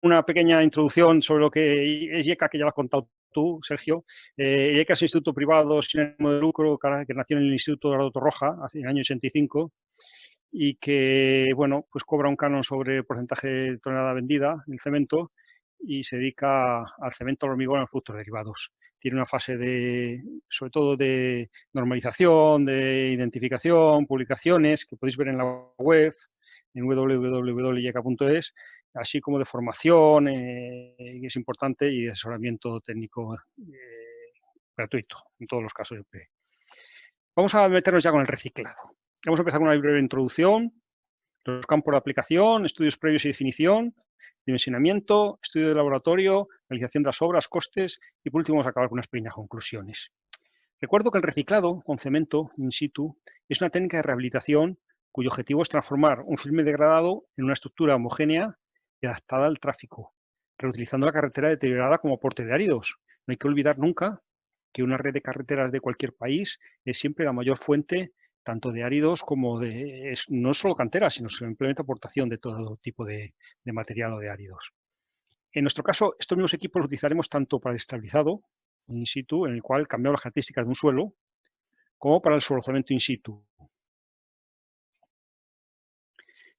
una pequeña introducción sobre lo que es IECA, que ya lo has contado tú, Sergio. IECA es un instituto privado sin ánimo de lucro que nació en el Instituto Eduardo Torroja hace el año 85 y que, bueno, pues cobra un canon sobre el porcentaje de tonelada vendida del cemento y se dedica al cemento, al hormigón y a los productos derivados. Tiene una fase de, sobre todo, de normalización, de identificación, publicaciones que podéis ver en la web, en www.yeca.es, así como de formación, que es importante, y de asesoramiento técnico gratuito, en todos los casos. Vamos a meternos ya con el reciclado. Vamos a empezar con una breve introducción, los campos de aplicación, estudios previos y definición, dimensionamiento, estudio de laboratorio, realización de las obras, costes y por último vamos a acabar con unas pequeñas conclusiones. Recuerdo que el reciclado con cemento in situ es una técnica de rehabilitación cuyo objetivo es transformar un filme degradado en una estructura homogénea y adaptada al tráfico, reutilizando la carretera deteriorada como aporte de áridos. No hay que olvidar nunca que una red de carreteras de cualquier país es siempre la mayor fuente tanto de áridos como de, no solo canteras, sino simplemente aportación de todo tipo de material o de áridos. En nuestro caso, estos mismos equipos los utilizaremos tanto para el estabilizado in situ, en el cual cambiamos las características de un suelo, como para el solozamiento in situ.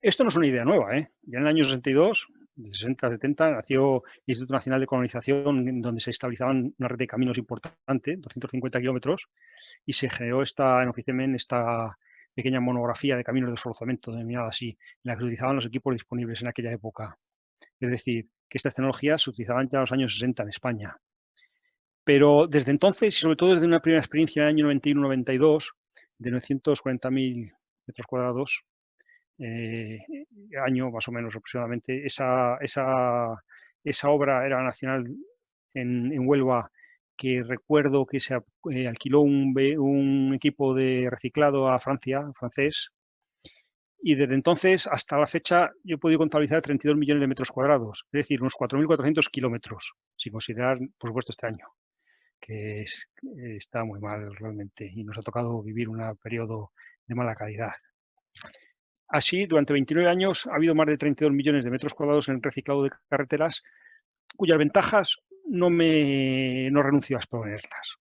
Esto no es una idea nueva, ¿eh? Ya en el año 62, de 60 a 70, nació el Instituto Nacional de Colonización, donde se estabilizaban una red de caminos importante, 250 kilómetros, y se generó en Oficimen esta pequeña monografía de caminos de solozamiento, denominada así, en la que se utilizaban los equipos disponibles en aquella época. Es decir, que estas tecnologías se utilizaban ya en los años 60 en España. Pero desde entonces, y sobre todo desde una primera experiencia en el año 91-92, de 940.000 metros cuadrados, año más o menos aproximadamente, esa obra era nacional en Huelva, que recuerdo que se alquiló un equipo de reciclado a Francia, francés, y desde entonces hasta la fecha yo he podido contabilizar 32 millones de metros cuadrados, es decir, unos 4.400 kilómetros, sin considerar, por supuesto, este año, que está muy mal realmente y nos ha tocado vivir un periodo de mala calidad. Así, durante 29 años ha habido más de 32 millones de metros cuadrados en el reciclado de carreteras, cuyas ventajas no renuncio a exponerlas.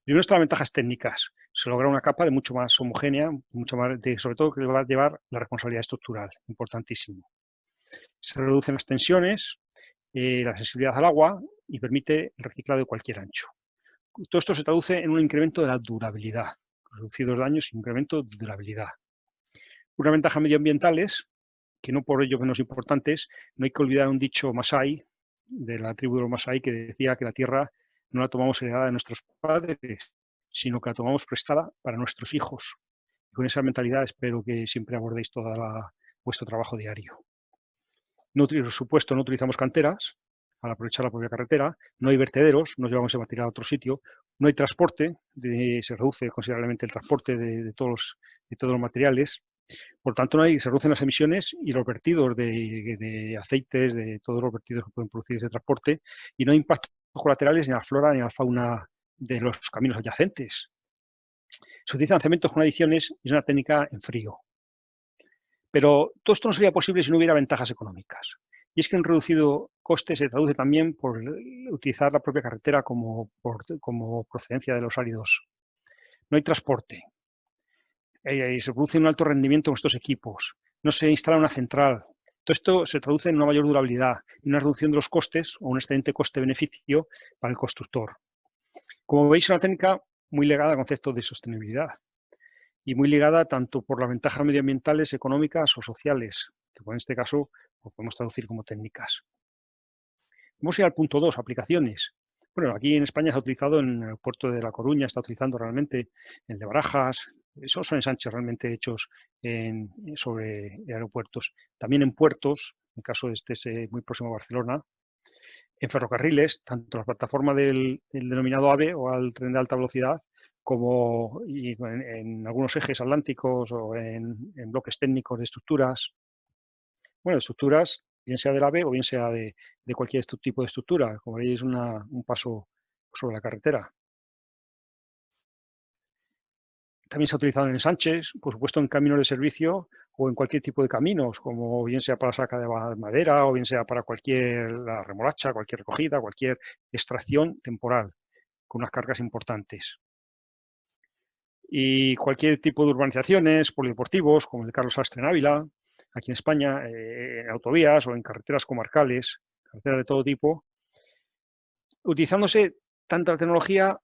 Primero están las ventajas técnicas. Se logra una capa de mucho más homogénea, mucho más sobre todo que le va a llevar la responsabilidad estructural, importantísimo. Se reducen las tensiones, la sensibilidad al agua y permite el reciclado de cualquier ancho. Todo esto se traduce en un incremento de la durabilidad, reducidos daños e incremento de durabilidad. Unas ventajas medioambientales, que no por ello menos importantes, no hay que olvidar un dicho masái, de la tribu de los masái, que decía que la tierra no la tomamos heredada de nuestros padres, sino que la tomamos prestada para nuestros hijos. Y con esa mentalidad espero que siempre abordéis todo vuestro trabajo diario. No, por supuesto, no utilizamos canteras al aprovechar la propia carretera, no hay vertederos, no llevamos ese material a otro sitio, no hay transporte, se reduce considerablemente el transporte de todos los materiales. Por tanto, se reducen las emisiones y los vertidos de aceites, de todos los vertidos que pueden producir ese transporte, y no hay impactos colaterales ni a la flora ni a la fauna de los caminos adyacentes. Se utilizan cementos con adiciones y es una técnica en frío. Pero todo esto no sería posible si no hubiera ventajas económicas. Y es que un reducido coste se traduce también por utilizar la propia carretera como procedencia de los áridos. No hay transporte. Se produce un alto rendimiento en estos equipos. No se instala una central. Todo esto se traduce en una mayor durabilidad y una reducción de los costes o un excelente coste-beneficio para el constructor. Como veis, es una técnica muy ligada al concepto de sostenibilidad y muy ligada tanto por las ventajas medioambientales, económicas o sociales, que en este caso lo podemos traducir como técnicas. Vamos a ir al punto 2, aplicaciones. Bueno, aquí en España se ha utilizado en el puerto de La Coruña, está utilizando realmente el de Barajas. Esos son ensanches realmente hechos sobre aeropuertos. También en puertos, en el caso de este muy próximo a Barcelona. En ferrocarriles, tanto la plataforma del denominado AVE o al tren de alta velocidad, como en algunos ejes atlánticos o en bloques técnicos de estructuras. Bueno, de estructuras, bien sea del AVE o bien sea de cualquier tipo de estructura. Como veis, es un paso sobre la carretera. También se ha utilizado en ensanches, por supuesto en caminos de servicio o en cualquier tipo de caminos, como bien sea para la saca de madera o bien sea para la remolacha, cualquier recogida, cualquier extracción temporal, con unas cargas importantes. Y cualquier tipo de urbanizaciones, polideportivos, como el de Carlos Sastre en Ávila, aquí en España, en autovías o en carreteras comarcales, carreteras de todo tipo, utilizándose tanta tecnología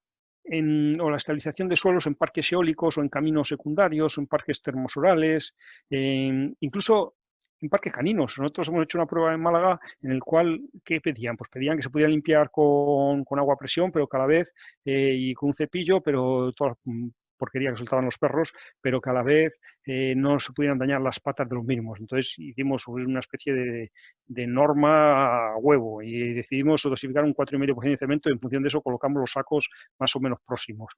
o la estabilización de suelos en parques eólicos o en caminos secundarios o en parques termosolales, incluso en parques caninos. Nosotros hemos hecho una prueba en Málaga en el cual, ¿qué pedían? Pues pedían que se pudiera limpiar con agua a presión, pero cada vez, y con un cepillo, pero todas porquería que soltaban los perros, pero que a la vez no se pudieran dañar las patas de los mismos. Entonces hicimos una especie de norma a huevo y decidimos dosificar un 4,5% de cemento y en función de eso colocamos los sacos más o menos próximos.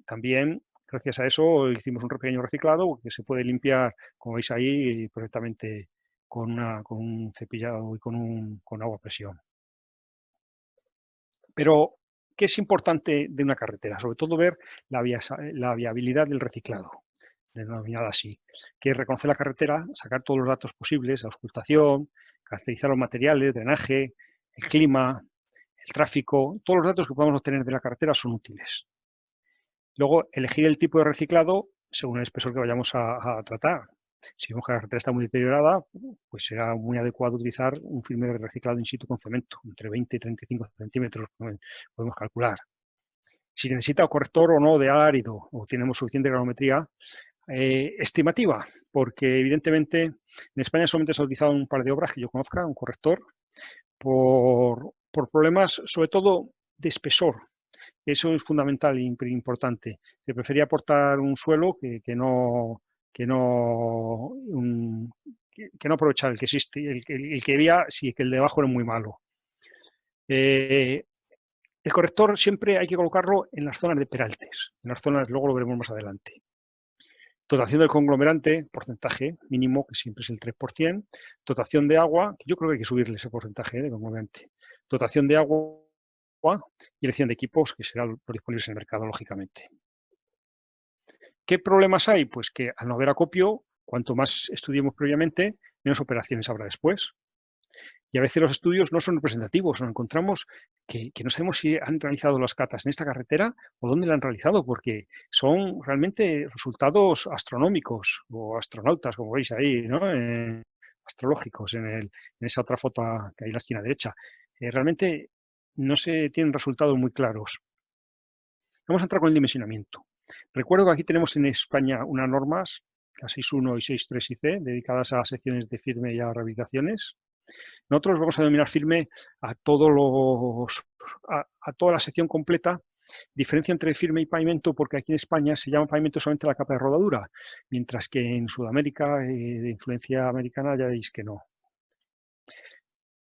También, gracias a eso, hicimos un pequeño reciclado que se puede limpiar, como veis ahí, perfectamente con un cepillado y con agua a presión. Pero, ¿qué es importante de una carretera? Sobre todo ver la viabilidad del reciclado, denominada así, que es reconocer la carretera, sacar todos los datos posibles, la auscultación, caracterizar los materiales, drenaje, el clima, el tráfico, todos los datos que podamos obtener de la carretera son útiles. Luego, elegir el tipo de reciclado según el espesor que vayamos a tratar. Si vemos que la carretera está muy deteriorada, pues será muy adecuado utilizar un filme de reciclado in situ con cemento, entre 20 y 35 centímetros, podemos calcular. Si necesita corrector o no de árido, o tenemos suficiente granometría estimativa, porque evidentemente en España solamente se ha utilizado un par de obras que yo conozca, un corrector, por problemas sobre todo de espesor. Eso es fundamental e importante. Se prefería aportar un suelo que no aprovechar el que existe, el que había, sí, que el de abajo era muy malo. El corrector siempre hay que colocarlo en las zonas de peraltes, en las zonas, luego lo veremos más adelante. Dotación del conglomerante, porcentaje mínimo, que siempre es el 3%. Dotación de agua, que yo creo que hay que subirle ese porcentaje de conglomerante. Dotación de agua y elección de equipos, que serán los disponibles en el mercado, lógicamente. ¿Qué problemas hay? Pues que al no haber acopio, cuanto más estudiemos previamente, menos operaciones habrá después. Y a veces los estudios no son representativos, nos encontramos que no sabemos si han realizado las catas en esta carretera o dónde la han realizado, porque son realmente resultados astronómicos o astronautas, como veis ahí, ¿no? Astrológicos en esa otra foto que hay en la esquina derecha. Realmente no se tienen resultados muy claros. Vamos a entrar con el dimensionamiento. Recuerdo que aquí tenemos en España unas normas, la 6.1 y 6.3 IC, dedicadas a secciones de firme y a rehabilitaciones. Nosotros vamos a denominar firme a toda la sección completa. Diferencia entre firme y pavimento, porque aquí en España se llama pavimento solamente la capa de rodadura, mientras que en Sudamérica, de influencia americana, ya veis que no.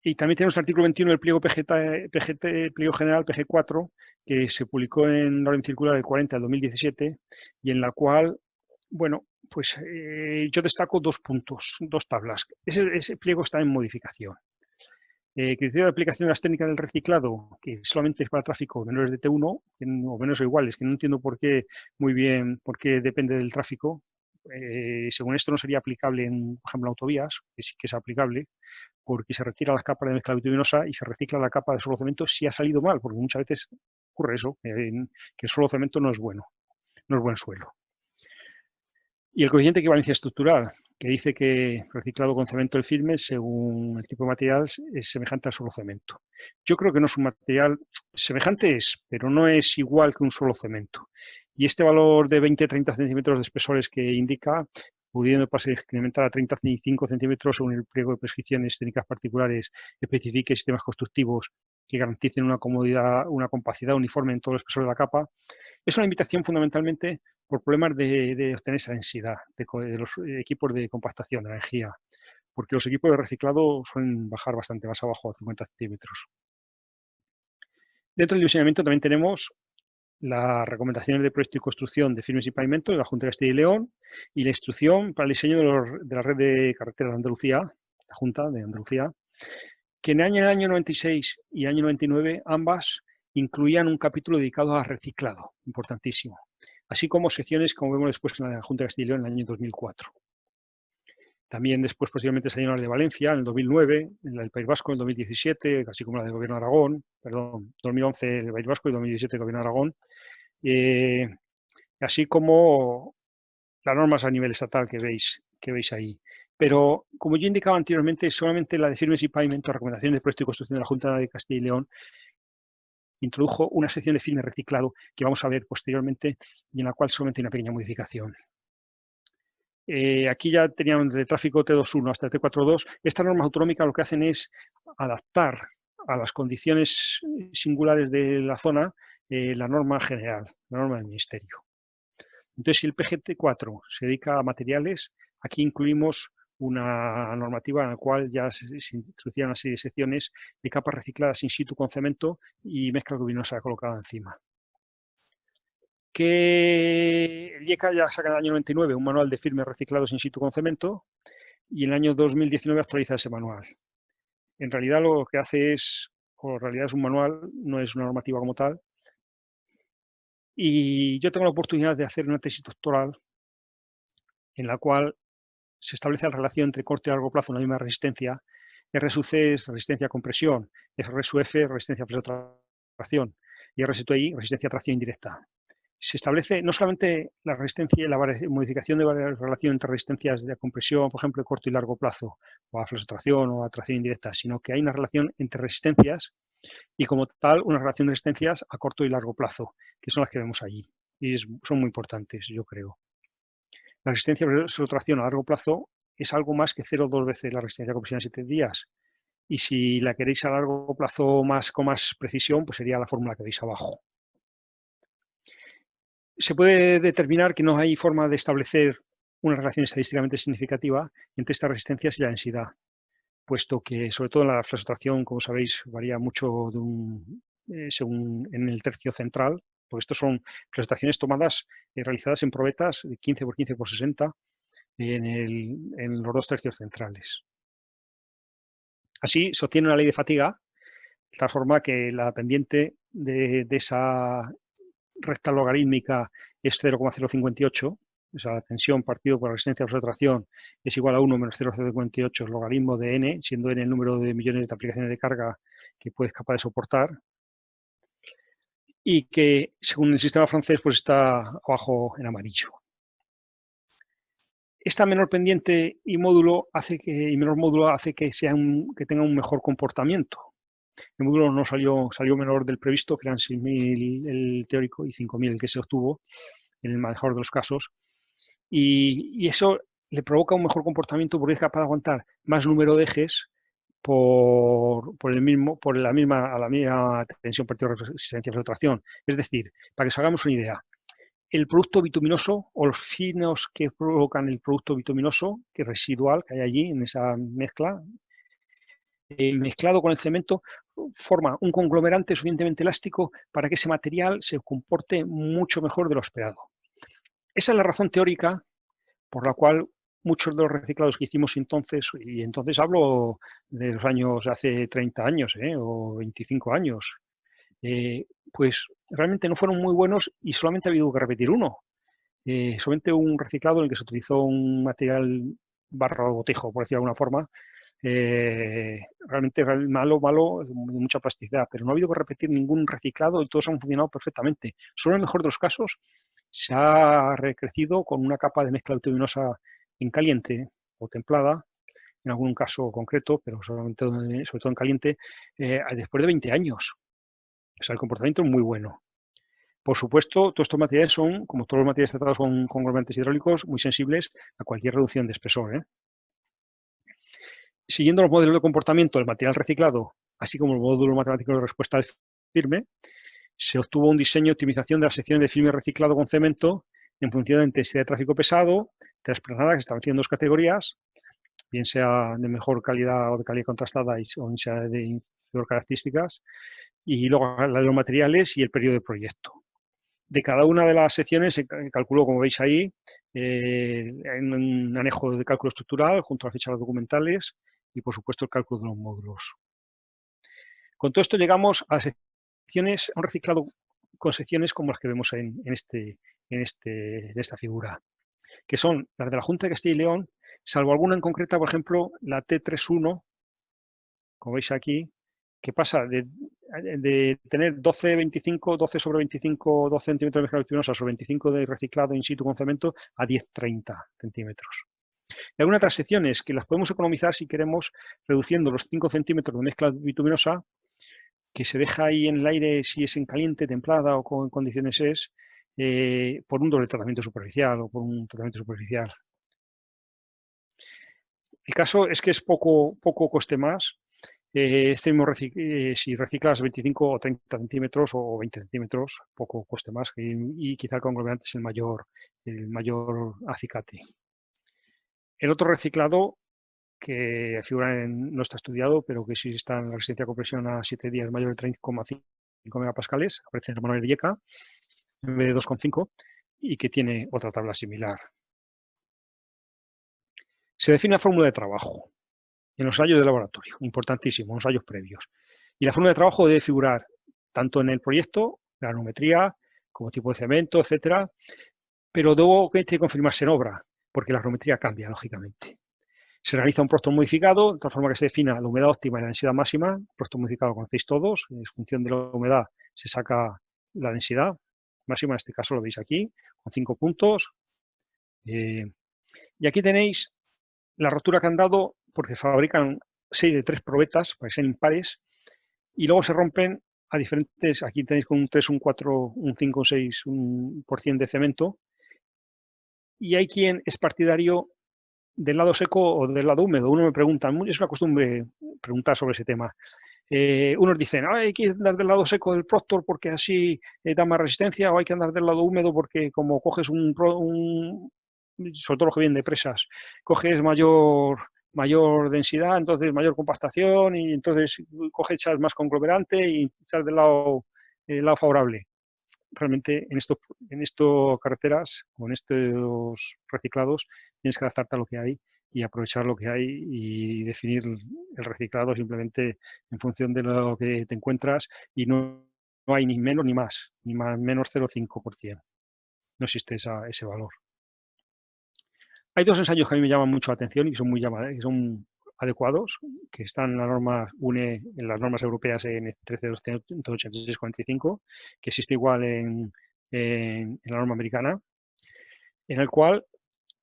Y también tenemos el artículo 21 del pliego pliego general PG4, que se publicó en la orden circular del 40 del 2017, y en la cual, bueno, pues yo destaco 2 puntos, 2 tablas. Ese pliego está en modificación. Criterio de aplicación de las técnicas del reciclado, que solamente es para tráfico menores de T1, o menos o iguales, que no entiendo por qué depende del tráfico. Según esto no sería aplicable en, por ejemplo, autovías, que sí que es aplicable, porque se retira la capa de mezcla bituminosa y se recicla la capa de suelo cemento si ha salido mal, porque muchas veces ocurre eso, que el suelo cemento no es bueno, no es buen suelo. Y el coeficiente de equivalencia estructural, que dice que reciclado con cemento el firme, según el tipo de material, es semejante al suelo cemento. Yo creo que no es un material, semejante es, pero no es igual que un suelo cemento. Y este valor de 20-30 centímetros de espesores que indica, pudiendo incrementar a 35 centímetros según el pliego de prescripciones técnicas particulares, especifique sistemas constructivos que garanticen una comodidad, una compacidad uniforme en todo el espesor de la capa, es una limitación fundamentalmente por problemas de obtener esa densidad de los equipos de compactación de energía, porque los equipos de reciclado suelen bajar bastante más abajo, a 50 centímetros. Dentro del diseñamiento también tenemos las recomendaciones de proyecto y construcción de firmes y pavimentos de la Junta de Castilla y León y la instrucción para el diseño de la red de carreteras de Andalucía, la Junta de Andalucía, que en el año 96 y el año 99 ambas incluían un capítulo dedicado a reciclado, importantísimo, así como secciones, como vemos después en la Junta de Castilla y León en el año 2004. También después, posteriormente, salieron las de Valencia en el 2009, la del País Vasco en el 2017, así como la del Gobierno de Aragón, perdón, 2011 el País Vasco y 2017 el Gobierno de Aragón, así como las normas a nivel estatal que veis ahí. Pero, como yo indicaba anteriormente, solamente la de firmes y pavimento, recomendaciones de proyecto y construcción de la Junta de Castilla y León, introdujo una sección de firme reciclado que vamos a ver posteriormente y en la cual solamente hay una pequeña modificación. Aquí ya teníamos de tráfico T21 hasta T42. Estas normas autonómicas lo que hacen es adaptar a las condiciones singulares de la zona la norma general, la norma del Ministerio. Entonces, si el PGT4 se dedica a materiales, aquí incluimos una normativa en la cual ya se introducían una serie de secciones de capas recicladas in situ con cemento y mezcla luminosa colocada encima. Que el IECA ya saca en el año 99 un manual de firmes reciclados in situ con cemento y en el año 2019 actualiza ese manual. En realidad lo que hace es, o en realidad es un manual, no es una normativa como tal. Y yo tengo la oportunidad de hacer una tesis doctoral en la cual se establece la relación entre corto y largo plazo en la misma resistencia. RSUC es resistencia a compresión, RSUF resistencia a tracción y RSTI resistencia a tracción indirecta. Se establece no solamente la resistencia y la modificación de la relación entre resistencias de compresión, por ejemplo, de corto y largo plazo, o a flesotracción o a tracción indirecta, sino que hay una relación entre resistencias y, como tal, una relación de resistencias a corto y largo plazo, que son las que vemos allí. Y son muy importantes, yo creo. La resistencia a flesotracción a largo plazo es algo más que 0,2 veces la resistencia a compresión en 7 días. Y si la queréis a largo plazo con más precisión, pues sería la fórmula que veis abajo. Se puede determinar que no hay forma de establecer una relación estadísticamente significativa entre estas resistencias y la densidad, puesto que, sobre todo en la flesotracción, como sabéis, varía mucho según en el tercio central, porque estos son flesotracciones tomadas, realizadas en probetas de 15 por 15 por 60 en los dos tercios centrales. Así, se obtiene una ley de fatiga, de tal forma que la pendiente de esa recta logarítmica es 0,058, o sea, la tensión partido por la resistencia a la flesotracción es igual a 1 menos 0,058 el logaritmo de n, siendo n el número de millones de aplicaciones de carga que puedes capaz de soportar, y que, según el sistema francés, pues está abajo en amarillo. Esta menor pendiente y menor módulo hace que tenga un mejor comportamiento. El módulo no salió menor del previsto, que eran 6.000 el teórico y 5.000 el que se obtuvo, en el mejor de los casos. Y eso le provoca un mejor comportamiento porque es capaz de aguantar más número de ejes por la misma tensión partido de resistencia a flesotracción. Es decir, para que os hagamos una idea, el producto bituminoso o los finos que provocan el producto bituminoso, que es residual, que hay allí en esa mezcla, mezclado con el cemento, forma un conglomerante suficientemente elástico para que ese material se comporte mucho mejor de lo esperado. Esa es la razón teórica por la cual muchos de los reciclados que hicimos entonces, y entonces hablo de los años hace 30 años o 25 años, pues realmente no fueron muy buenos y solamente ha habido que repetir uno. Solamente un reciclado en el que se utilizó un material barro botejo, por decirlo de alguna forma, realmente malo, de mucha plasticidad, pero no ha habido que repetir ningún reciclado y todos han funcionado perfectamente. Solo en el mejor de los casos se ha recrecido con una capa de mezcla bituminosa en caliente o templada, en algún caso concreto, pero sobre todo en caliente, después de 20 años. O sea, el comportamiento es muy bueno. Por supuesto, todos estos materiales son, como todos los materiales tratados con conglomerantes hidráulicos, muy sensibles a cualquier reducción de espesor. Siguiendo los modelos de comportamiento del material reciclado, así como el módulo matemático de respuesta al firme, se obtuvo un diseño de optimización de las secciones de firme reciclado con cemento en función de la intensidad de tráfico pesado, transplanada, que se establecían en dos categorías, bien sea de mejor calidad o de calidad contrastada o sea de inferior características, y luego la de los materiales y el periodo de proyecto. De cada una de las secciones se calculó, como veis ahí, en un anejo de cálculo estructural junto a las fichas documentales y, por supuesto, el cálculo de los módulos. Con todo esto llegamos a un reciclado con secciones como las que vemos en esta figura, que son las de la Junta de Castilla y León, salvo alguna en concreta, por ejemplo, la T31, como veis aquí, que pasa de tener 12,25, 12 sobre 25, 12 centímetros de mezcla bituminosa sobre 25 de reciclado in situ con cemento a 10,30 centímetros. Y algunas transacciones que las podemos economizar si queremos, reduciendo los 5 centímetros de mezcla bituminosa, que se deja ahí en el aire si es en caliente, templada o con condiciones por un doble tratamiento superficial o por un tratamiento superficial. El caso es que es poco coste más. Si reciclas 25 o 30 centímetros o 20 centímetros, poco coste más, y quizá el conglomerante es el mayor acicate. El otro reciclado que figura no está estudiado, pero que sí está en la resistencia a compresión a 7 días mayor de 30,5 megapascales, aparece en el manual de IECA, en vez de 2,5, y que tiene otra tabla similar. Se define la fórmula de trabajo en los ensayos de laboratorio, importantísimo, en los ensayos previos. Y la fórmula de trabajo debe figurar tanto en el proyecto, granometría, como tipo de cemento, etcétera, pero luego que tiene que confirmarse en obra, porque la granometría cambia, lógicamente. Se realiza un próstomo modificado, de tal forma que se defina la humedad óptima y la densidad máxima. El próstomo modificado lo conocéis todos, en función de la humedad se saca la densidad máxima, en este caso lo veis aquí, con 5 puntos. Y aquí tenéis la rotura que han dado, porque fabrican 6 de 3 probetas, para que sean impares, y luego se rompen a diferentes, aquí tenéis con un 3, un 4, un 5, un 6, un % de cemento, y hay quien es partidario del lado seco o del lado húmedo. Uno me pregunta, es una costumbre preguntar sobre ese tema. Unos dicen, hay que andar del lado seco del Proctor porque así da más resistencia, o hay que andar del lado húmedo porque como coges sobre todo los que vienen de presas, coges mayor densidad, entonces mayor compactación y entonces echas más conglomerante y estás del lado favorable. Realmente en estas carreteras o en estos reciclados tienes que adaptarte a lo que hay y aprovechar lo que hay y definir el reciclado simplemente en función de lo que te encuentras y no hay ni menos ni más, menos 0,5%. No existe ese valor. Hay dos ensayos que a mí me llaman mucho la atención y que son adecuados, que están en la norma UNE, en las normas europeas en 13.286/45, que existe igual en la norma americana, en el cual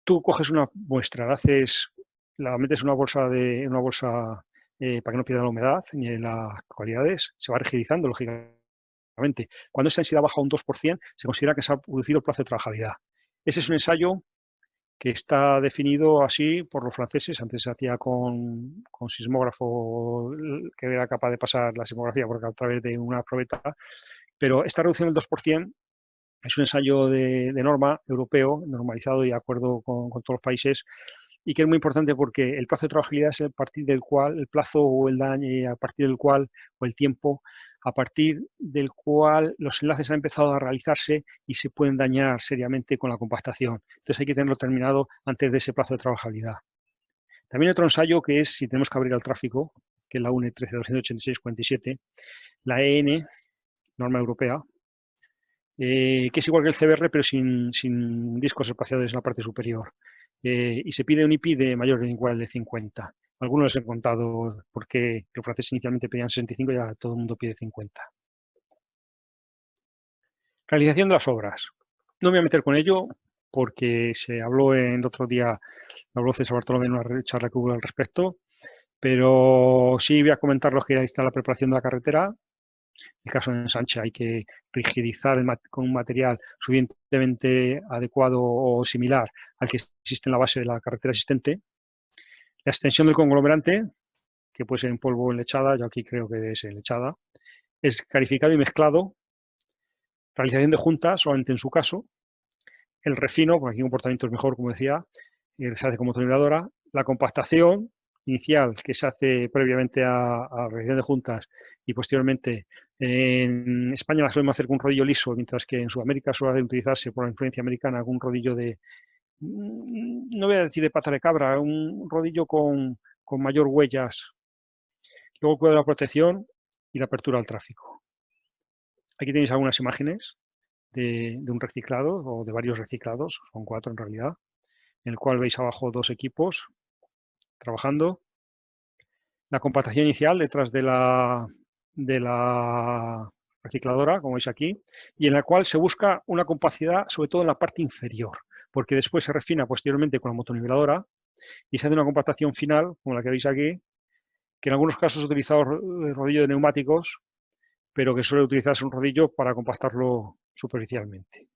tú coges una muestra, la metes en una bolsa para que no pierda la humedad ni las cualidades, se va rigidizando, lógicamente. Cuando esa densidad baja un 2%, se considera que se ha producido plazo de trabajabilidad. Ese es un ensayo que está definido así por los franceses. Antes se hacía con sismógrafo, que era capaz de pasar la sismografía a través de una probeta, pero esta reducción del 2% es un ensayo de norma europeo, normalizado y de acuerdo con todos los países, y que es muy importante porque el plazo de trabajabilidad es a partir del cual, el plazo o el daño, a partir del cual, o el tiempo, a partir del cual los enlaces han empezado a realizarse y se pueden dañar seriamente con la compactación. Entonces hay que tenerlo terminado antes de ese plazo de trabajabilidad. También otro ensayo que es si tenemos que abrir al tráfico, que es la UNE 13.286/47, la EN, norma europea, que es igual que el CBR, pero sin discos espaciados en la parte superior. Y se pide un IP de mayor o igual de 50. Algunos les he contado porque los franceses inicialmente pedían 65 y ya todo el mundo pide 50. Realización de las obras. No me voy a meter con ello porque se habló el otro día, habló César Bartolomé en una charla que hubo al respecto, pero sí voy a comentar lo que está la preparación de la carretera. En el caso de ensanche hay que rigidizar con un material suficientemente adecuado o similar al que existe en la base de la carretera existente. La extensión del conglomerante, que puede ser en polvo o en lechada, yo aquí creo que es en lechada, es clarificado y mezclado, realización de juntas, solamente en su caso, el refino, porque aquí el comportamiento es mejor, como decía, se hace como tonelladora, la compactación inicial que se hace previamente a la realización de juntas y posteriormente en España la solemos hacer con un rodillo liso, mientras que en Sudamérica suele utilizarse por la influencia americana algún rodillo no voy a decir de pata de cabra, un rodillo con mayor huellas. Luego cuidado de la protección y la apertura al tráfico. Aquí tenéis algunas imágenes de un reciclado o de varios reciclados, son 4 en realidad, en el cual veis abajo dos equipos trabajando. La compactación inicial detrás de la recicladora, como veis aquí, y en la cual se busca una compacidad, sobre todo en la parte inferior, porque después se refina posteriormente con la motoniveladora y se hace una compactación final, como la que veis aquí, que en algunos casos ha utilizado rodillo de neumáticos, pero que suele utilizarse un rodillo para compactarlo superficialmente.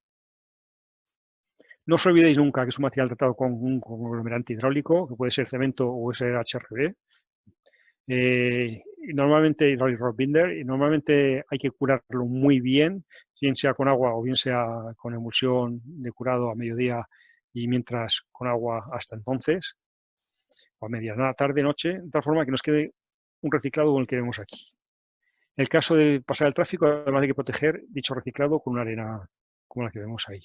No os olvidéis nunca que es un material tratado con un conglomerante hidráulico, que puede ser cemento o ser HRB. Normalmente hydraulic rock binder, y normalmente hay que curarlo muy bien, bien sea con agua o bien sea con emulsión de curado a mediodía y mientras con agua hasta entonces, o a media tarde, noche, de tal forma que nos quede un reciclado como el que vemos aquí. En el caso de pasar el tráfico, además hay que proteger dicho reciclado con una arena como la que vemos ahí.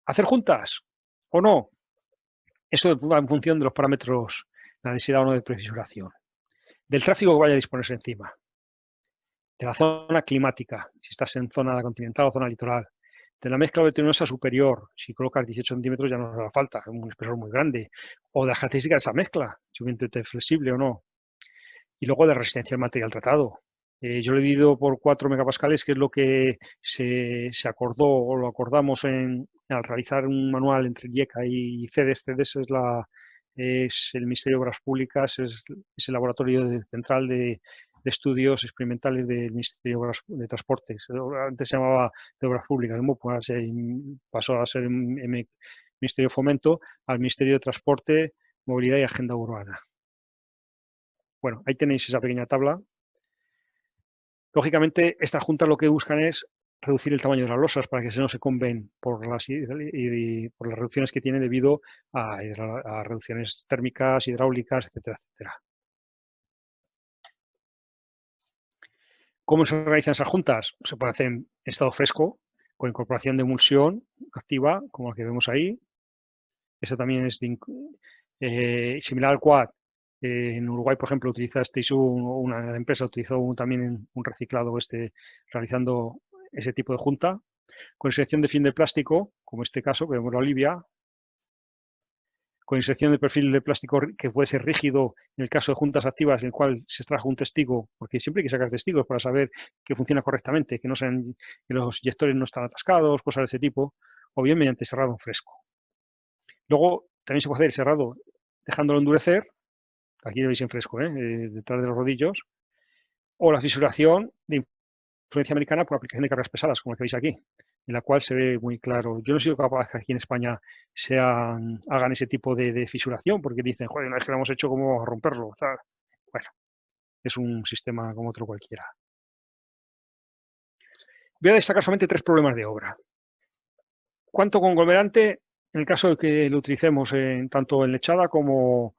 ¿Hacer juntas o no? Eso va en función de los parámetros, la necesidad o no de prefiguración. Del tráfico que vaya a disponerse encima. De la zona climática, si estás en zona continental o zona litoral. De la mezcla bituminosa superior, si colocas 18 centímetros ya no nos hará falta, es un espesor muy grande. O de las características de esa mezcla, si es flexible o no. Y luego de resistencia al material tratado. Yo lo he dividido por 4 megapascales, que es lo que se acordó o lo acordamos al realizar un manual entre IECA y CEDES. CEDES es el Ministerio de Obras Públicas, es el laboratorio central de estudios experimentales del Ministerio de Transportes. Antes se llamaba de Obras Públicas, pues pasó a ser el Ministerio de Fomento, al Ministerio de Transporte, Movilidad y Agenda Urbana. Bueno, ahí tenéis esa pequeña tabla. Lógicamente, estas juntas lo que buscan es reducir el tamaño de las losas para que no se comben por las reducciones que tienen debido a reducciones térmicas, hidráulicas, etcétera, etcétera. ¿Cómo se realizan esas juntas? Se puede hacer en estado fresco, con incorporación de emulsión activa, como la que vemos ahí. Eso también es similar al quad. En Uruguay, por ejemplo, una empresa utilizó también un reciclado realizando ese tipo de junta, con inserción de film de plástico, como este caso, que vemos la Olivia, con inserción de perfil de plástico que puede ser rígido en el caso de juntas activas, en el cual se extrajo un testigo, porque siempre hay que sacar testigos para saber que funciona correctamente, que los inyectores no están atascados, cosas de ese tipo, o bien mediante cerrado en fresco. Luego, también se puede hacer el cerrado dejándolo endurecer, aquí lo veis en fresco, detrás de los rodillos, o la fisuración de influencia americana por aplicación de cargas pesadas, como la que veis aquí, en la cual se ve muy claro. Yo no he sido capaz que aquí en España hagan ese tipo de fisuración, porque dicen, joder, una vez que lo hemos hecho, ¿cómo vamos a romperlo? Bueno, es un sistema como otro cualquiera. Voy a destacar solamente 3 problemas de obra. ¿Cuánto conglomerante? En el caso de que lo utilicemos tanto en lechada como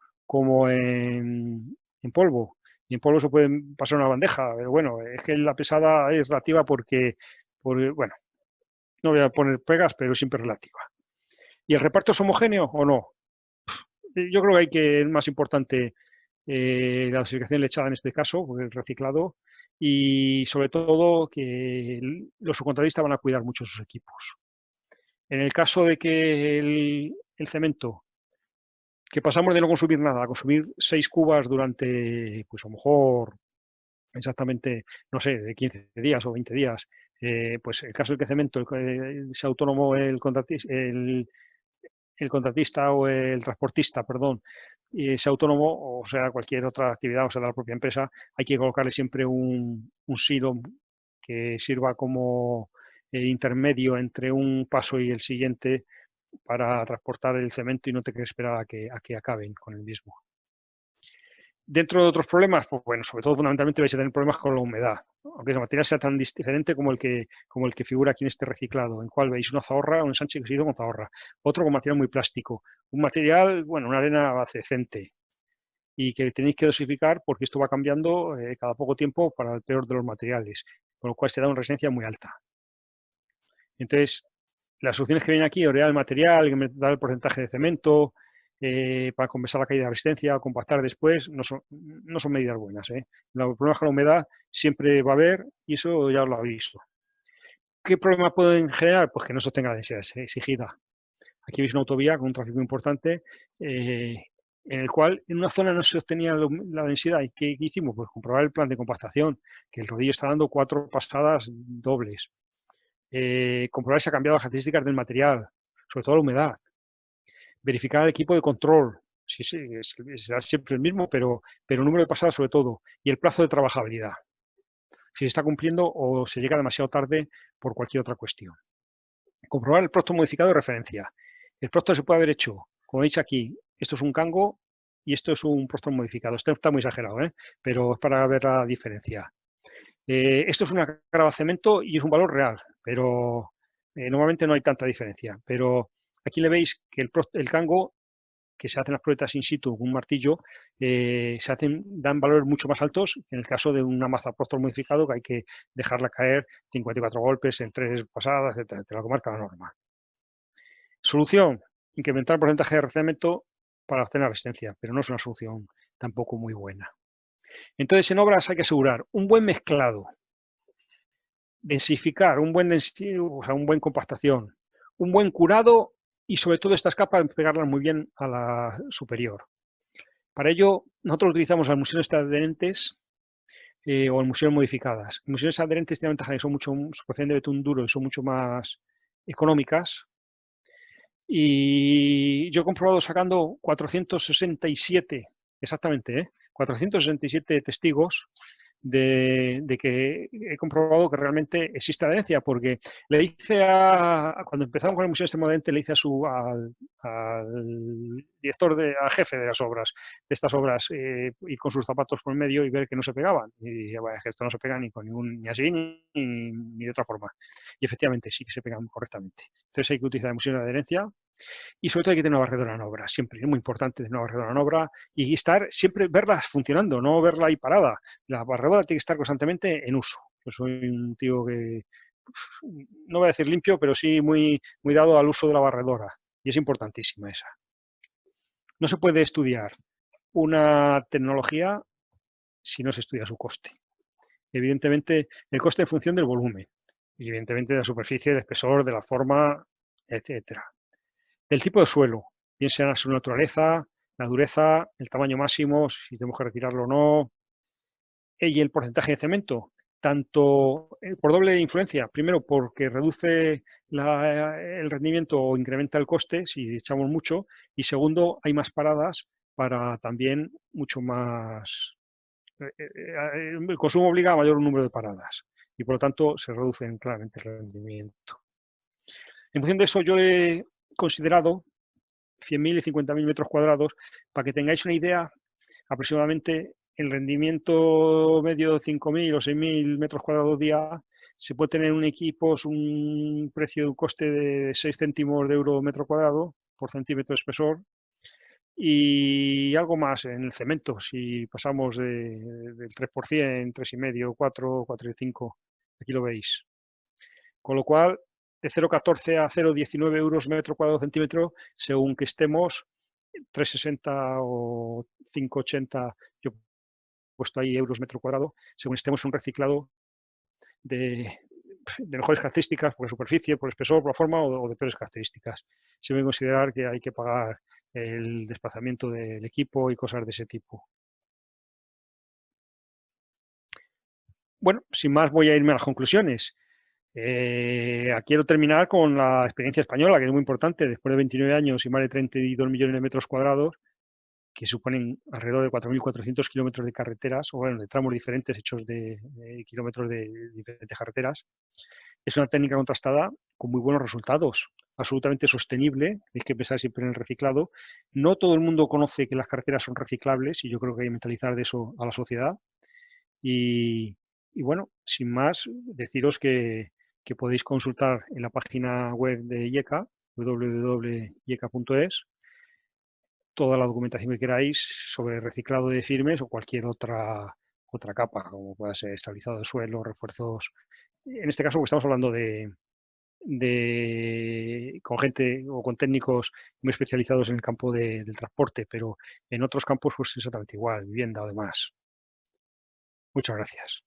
en polvo. Y en polvo se puede pasar una bandeja, pero bueno, es que la pesada es relativa porque bueno, no voy a poner pegas, pero siempre relativa. ¿Y el reparto es homogéneo o no? Yo creo que es más importante la dosificación lechada en este caso, el reciclado, y sobre todo que los subcontratistas van a cuidar mucho sus equipos. En el caso de que el cemento, que pasamos de no consumir nada a consumir 6 cubas durante, pues a lo mejor exactamente, no sé, de 15 días o 20 días, pues el caso del que cemento sea autónomo el contratista o el transportista, perdón, sea autónomo o sea cualquier otra actividad, o sea, de la propia empresa, hay que colocarle siempre un silo que sirva como intermedio entre un paso y el siguiente para transportar el cemento y no te que esperar a que acaben con el mismo. Dentro de otros problemas, pues bueno, sobre todo fundamentalmente vais a tener problemas con la humedad, aunque el material sea tan diferente como el que figura aquí en este reciclado, en el cual veis una zahorra, un ensanche que se hizo con zahorra, otro con material muy plástico, un material, bueno, una arena acecente, y que tenéis que dosificar porque esto va cambiando cada poco tiempo para el peor de los materiales, con lo cual se da una resistencia muy alta. Entonces, las soluciones que vienen aquí, orear el material, dar el porcentaje de cemento, para compensar la caída de resistencia o compactar después, no son medidas buenas. Los problemas con la humedad siempre va a haber y eso ya os lo habéis visto. ¿Qué problema pueden generar? Pues que no sostenga la densidad exigida. Aquí veis una autovía con un tráfico importante, en el cual en una zona no se obtenía la densidad. ¿Y qué hicimos? Pues comprobar el plan de compactación, que el rodillo está dando 4 pasadas dobles. Comprobar si ha cambiado las características del material, sobre todo la humedad. Verificar el equipo de control, si será siempre el mismo, pero el número de pasadas sobre todo, y el plazo de trabajabilidad, si se está cumpliendo o se llega demasiado tarde por cualquier otra cuestión. Comprobar el prospecto modificado de referencia. El prospecto se puede haber hecho, como veis aquí, esto es un Kango y esto es un prospecto modificado. Esto está muy exagerado, pero es para ver la diferencia. Esto es una grava de cemento y es un valor real, pero normalmente no hay tanta diferencia. Pero aquí le veis que el Kango, que se hacen las pruebas in situ con un martillo, dan valores mucho más altos que en el caso de una maza Proctor modificado, que hay que dejarla caer 54 golpes en 3 pasadas, etcétera, lo que marca la norma. Solución: incrementar el porcentaje de recemento para obtener resistencia, pero no es una solución tampoco muy buena. Entonces, en obras hay que asegurar un buen mezclado, densificar, un buen compactación, un buen curado y sobre todo estas capas pegarlas muy bien a la superior. Para ello, nosotros utilizamos las emulsiones adherentes o emulsiones modificadas. Emulsiones adherentes tienen ventaja que su proceden de betún duro y son mucho más económicas. Y yo he comprobado sacando 467, exactamente, 467 testigos de que he comprobado que realmente existe adherencia, porque le hice cuando empezamos con la emulsión extremodente, le hice al director, al jefe de las obras, de estas obras, ir con sus zapatos por el medio y ver que no se pegaban. Y dije, bueno, es que esto no se pega ni con ni así ni de otra forma. Y efectivamente sí que se pegan correctamente. Entonces hay que utilizar emulsión de adherencia. Y sobre todo hay que tener una barredora en obra, siempre, es muy importante tener una barredora en obra y siempre verla funcionando, no verla ahí parada. La barredora tiene que estar constantemente en uso. Yo soy un tío que, no voy a decir limpio, pero sí muy, muy dado al uso de la barredora y es importantísima esa. No se puede estudiar una tecnología si no se estudia su coste. Evidentemente, el coste en función del volumen y evidentemente de la superficie, del espesor, de la forma, etcétera. Del tipo de suelo, bien sea su naturaleza, la dureza, el tamaño máximo, si tenemos que retirarlo o no, y el porcentaje de cemento, tanto por doble influencia, primero porque reduce el rendimiento o incrementa el coste si echamos mucho, y segundo, hay más paradas para también mucho más... el consumo obliga a mayor número de paradas y por lo tanto se reduce claramente el rendimiento. En función de eso yo he considerado 100.000 y 50.000 metros cuadrados, para que tengáis una idea, aproximadamente el rendimiento medio de 5.000 o 6.000 metros cuadrados día se puede tener un equipo, es un precio de un coste de 6 céntimos de euro metro cuadrado por centímetro de espesor y algo más en el cemento, si pasamos del 3%, 3,5, 4, 4,5, aquí lo veis. Con lo cual, de 0,14 a 0,19 euros metro cuadrado centímetro, según que estemos 3,60 o 5,80, yo he puesto ahí euros metro cuadrado, según estemos en un reciclado de mejores características por la superficie, por el espesor, por la forma o de peores características. Se debe considerar que hay que pagar el desplazamiento del equipo y cosas de ese tipo. Bueno, sin más voy a irme a las conclusiones. Quiero terminar con la experiencia española, que es muy importante. Después de 29 años y más de 32 millones de metros cuadrados, que suponen alrededor de 4.400 kilómetros de carreteras, o bueno, de tramos diferentes hechos de kilómetros de diferentes carreteras. Es una técnica contrastada con muy buenos resultados, absolutamente sostenible, hay que pensar siempre en el reciclado. No todo el mundo conoce que las carreteras son reciclables y yo creo que hay que mentalizar de eso a la sociedad. Y bueno, sin más, deciros que podéis consultar en la página web de IECA, www.ieca.es, toda la documentación que queráis sobre reciclado de firmes o cualquier otra capa, como pueda ser estabilizado de suelo, refuerzos. En este caso, porque estamos hablando con gente o con técnicos muy especializados en el campo del transporte, pero en otros campos pues exactamente igual, vivienda o demás. Muchas gracias.